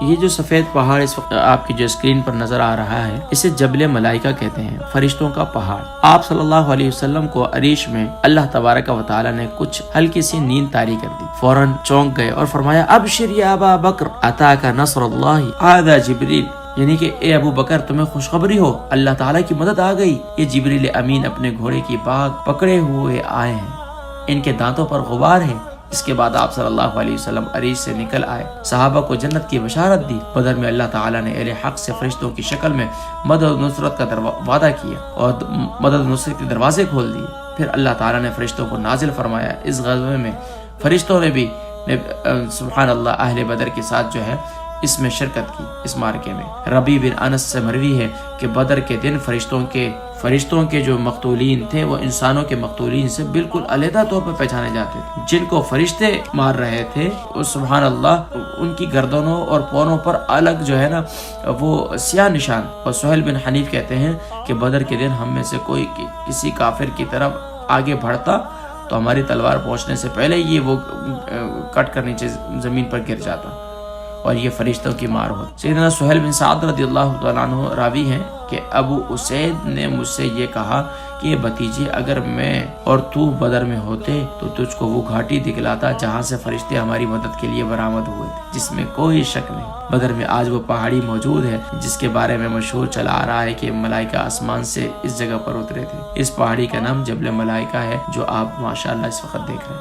یہ جو سفید پہاڑ اس وقت آپ کی جو اسکرین پر نظر آ رہا ہے اسے جبل ملائکہ کہتے ہیں، فرشتوں کا پہاڑ۔ آپ صلی اللہ علیہ وسلم کو عریش میں اللہ تبارک و تعالی نے کچھ ہلکی سی نیند طاری کر دی، فوراً چونک گئے اور فرمایا ابشر یا ابا بکر اتاک نصر اللہ هذا جبریل، یعنی کہ اے ابو بکر تمہیں خوشخبری ہو، اللہ تعالیٰ کی مدد آ گئی، یہ جبریل امین اپنے گھوڑے کی باگ پکڑے ہوئے آئے ہیں، ان کے دانتوں پر غبار ہے۔ اس کے بعد آپ صلی اللہ علیہ وسلم عریش سے نکل آئے، صحابہ کو جنت کی بشارت دی۔ بدر میں اللہ تعالیٰ نے اہل حق سے فرشتوں کی شکل میں مدد و نصرت کا وعدہ کیا اور مدد و نصرت کے دروازے کھول دیے۔ پھر اللہ تعالیٰ نے فرشتوں کو نازل فرمایا۔ اس غزوے میں فرشتوں نے بھی سبحان اللہ اہل بدر کے ساتھ جو ہے اس میں شرکت کی، اس مارکے میں۔ ربی بن انس سے مروی ہے کہ بدر کے دن فرشتوں کے جو مقتولین تھے وہ انسانوں کے مقتولین سے بالکل علیحدہ طور پر پہچانے جاتے تھے۔ جن کو فرشتے مار رہے تھے وہ سبحان اللہ ان کی گردنوں اور پوروں پر الگ جو ہے نا وہ سیاہ نشان۔ اور سہیل بن حنیف کہتے ہیں کہ بدر کے دن ہم میں سے کوئی کسی کافر کی طرف آگے بڑھتا تو ہماری تلوار پہنچنے سے پہلے یہ وہ کٹ کر نیچے زمین پر گر جاتا اور یہ فرشتوں کی مار ہوتی۔ سیدنا سہیل بن سعد رضی اللہ تعالیٰ عنہ راوی ہیں کہ ابو اسید نے مجھ سے یہ کہا کہ بھتیجے اگر میں اور تو بدر میں ہوتے تو تجھ کو وہ گھاٹی دکھلاتا جہاں سے فرشتے ہماری مدد کے لیے برآمد ہوئے تھے، جس میں کوئی شک نہیں۔ بدر میں آج وہ پہاڑی موجود ہے جس کے بارے میں مشہور چلا آ رہا ہے کہ ملائکہ آسمان سے اس جگہ پر اترے تھے۔ اس پہاڑی کا نام جبل ملائکہ ہے جو آپ ماشاءاللہ اس وقت دیکھ رہے ہیں۔